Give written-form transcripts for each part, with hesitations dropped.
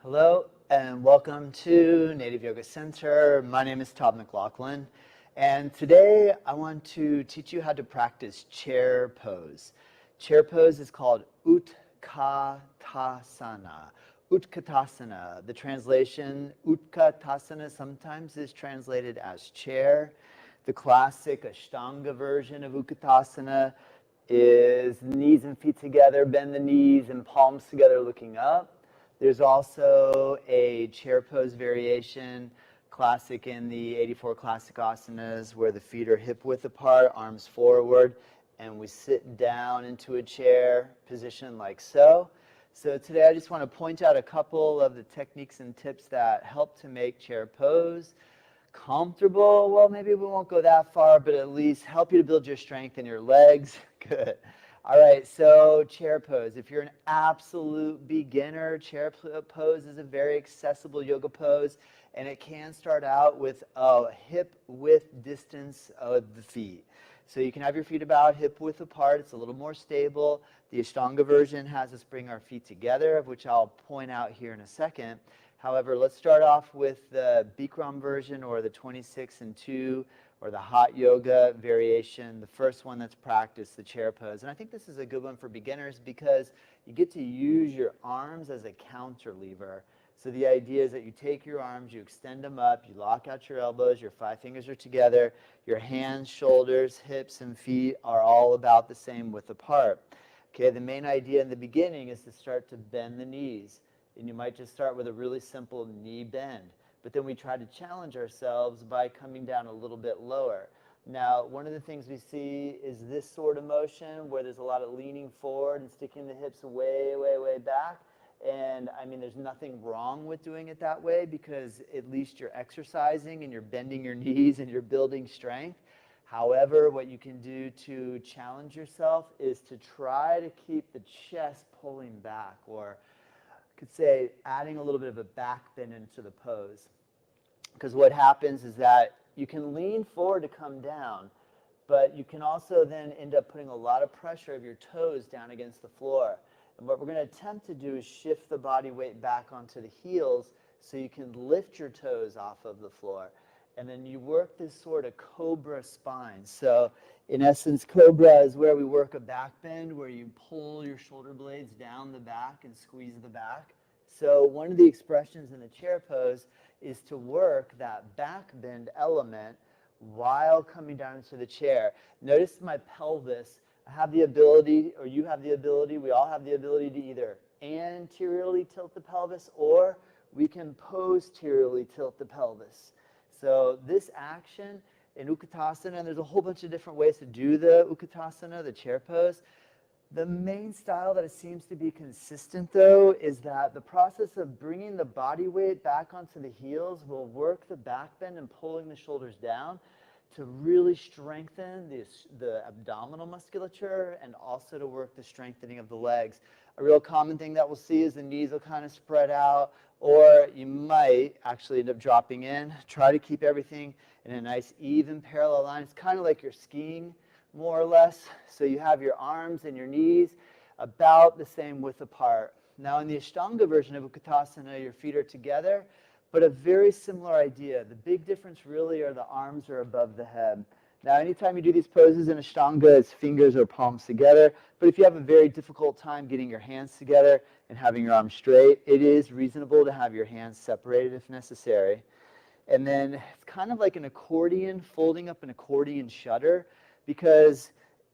Hello and welcome to Native Yoga Center. My name is Todd McLaughlin, and today I want to teach you how to practice chair pose. Chair pose is called Utkatasana. Utkatasana. The translation Utkatasana sometimes is translated as chair. The classic Ashtanga version of Utkatasana is knees and feet together, bend the knees and palms together looking up. There's also a chair pose variation, classic in the 84 classic asanas, where the feet are hip width apart, arms forward, and we sit down into a chair position like so. So today I just want to point out a couple of the techniques and tips that help to make chair pose comfortable. Well, maybe we won't go that far, but at least help you to build your strength in your legs. Good. All right, so chair pose. If you're an absolute beginner, chair pose is a very accessible yoga pose, and it can start out with a hip width distance of the feet. So you can have your feet about hip width apart. It's a little more stable. The Ashtanga version has us bring our feet together, of which I'll point out here in a second. However, let's start off with the Bikram version, or the 26 and 2, or the hot yoga variation, the first one that's practiced, the chair pose. And I think this is a good one for beginners because you get to use your arms as a counter lever. So the idea is that you take your arms, you extend them up, you lock out your elbows, your 5 fingers are together, your hands, shoulders, hips, and feet are all about the same width apart. Okay, the main idea in the beginning is to start to bend the knees. And you might just start with a really simple knee bend. But then we try to challenge ourselves by coming down a little bit lower. Now, one of the things we see is this sort of motion where there's a lot of leaning forward and sticking the hips way, way, way back. And I mean, there's nothing wrong with doing it that way because at least you're exercising and you're bending your knees and you're building strength. However, what you can do to challenge yourself is to try to keep the chest pulling back, or could say adding a little bit of a back bend into the pose. Because what happens is that you can lean forward to come down, but you can also then end up putting a lot of pressure of your toes down against the floor. And what we're going to attempt to do is shift the body weight back onto the heels so you can lift your toes off of the floor. And then you work this sort of cobra spine. So in essence, cobra is where we work a back bend, where you pull your shoulder blades down the back and squeeze the back. So one of the expressions in the chair pose is to work that back bend element while coming down into the chair. Notice my pelvis. I have the ability, or you have the ability, we all have the ability to either anteriorly tilt the pelvis, or we can posteriorly tilt the pelvis. So this action in Utkatasana, and there's a whole bunch of different ways to do the Utkatasana, the chair pose. The main style that it seems to be consistent, though, is that the process of bringing the body weight back onto the heels will work the back bend and pulling the shoulders down to really strengthen the abdominal musculature and also to work the strengthening of the legs. A real common thing that we'll see is the knees will kind of spread out, or you might actually end up dropping in. Try to keep everything in a nice even parallel line. It's kind of like you're skiing, more or less. So you have your arms and your knees about the same width apart. Now in the Ashtanga version of Utkatasana, your feet are together, but a very similar idea. The big difference really are the arms are above the head. Now anytime you do these poses in Ashtanga, it's fingers or palms together. But if you have a very difficult time getting your hands together and having your arms straight, it is reasonable to have your hands separated if necessary. And then it's kind of like an accordion, folding up an accordion shutter, because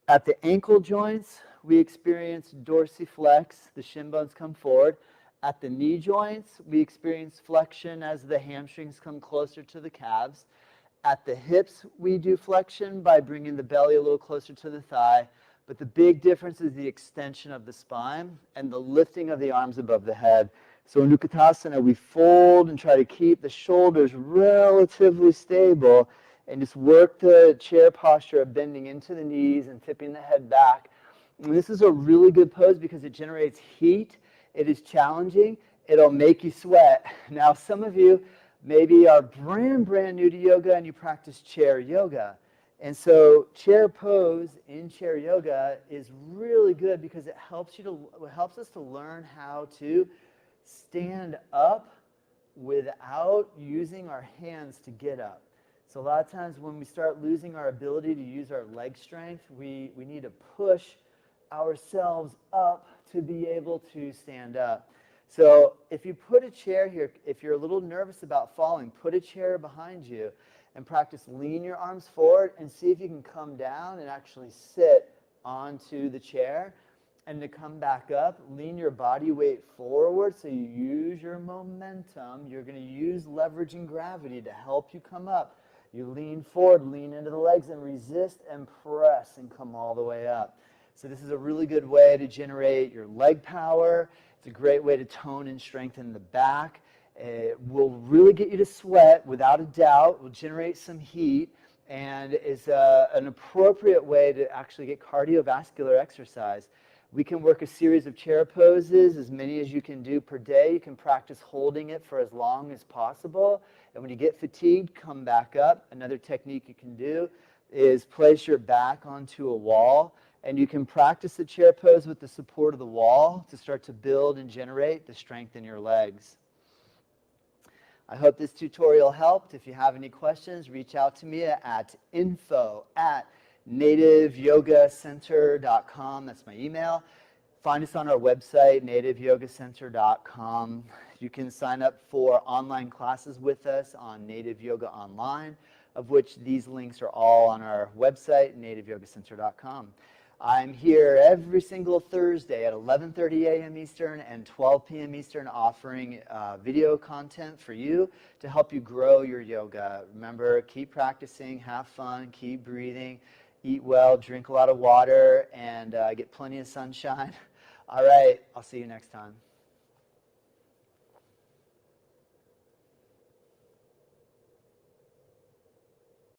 at the ankle joints, we experience dorsiflex, the shin bones come forward. At the knee joints, we experience flexion as the hamstrings come closer to the calves. At the hips, we do flexion by bringing the belly a little closer to the thigh. But the big difference is the extension of the spine and the lifting of the arms above the head. So in Utkatasana, we fold and try to keep the shoulders relatively stable and just work the chair posture of bending into the knees and tipping the head back. And this is a really good pose because it generates heat. It is challenging. It'll make you sweat. Now, some of you maybe are brand new to yoga and you practice chair yoga. And so chair pose in chair yoga is really good because it helps us to learn how to stand up without using our hands to get up. So a lot of times when we start losing our ability to use our leg strength, we need to push ourselves up to be able to stand up. So if you put a chair here, if you're a little nervous about falling, put a chair behind you and practice lean your arms forward and see if you can come down and actually sit onto the chair. And to come back up, lean your body weight forward so you use your momentum. You're going to use leverage and gravity to help you come up. You lean forward, lean into the legs, and resist and press and come all the way up. So this is a really good way to generate your leg power. It's a great way to tone and strengthen the back. It will really get you to sweat without a doubt. It will generate some heat and is an appropriate way to actually get cardiovascular exercise. We can work a series of chair poses, as many as you can do per day. You can practice holding it for as long as possible. And when you get fatigued, come back up. Another technique you can do is place your back onto a wall. And you can practice the chair pose with the support of the wall to start to build and generate the strength in your legs. I hope this tutorial helped. If you have any questions, reach out to me at info@nativeyogacenter.com. That's my email. Find us on our website, nativeyogacenter.com. You can sign up for online classes with us on Native Yoga Online, of which these links are all on our website, nativeyogacenter.com. I'm here every single Thursday at 11:30 a.m. Eastern and 12 p.m. Eastern offering video content for you to help you grow your yoga. Remember, keep practicing, have fun, keep breathing, eat well, drink a lot of water, and get plenty of sunshine. All right, I'll see you next time.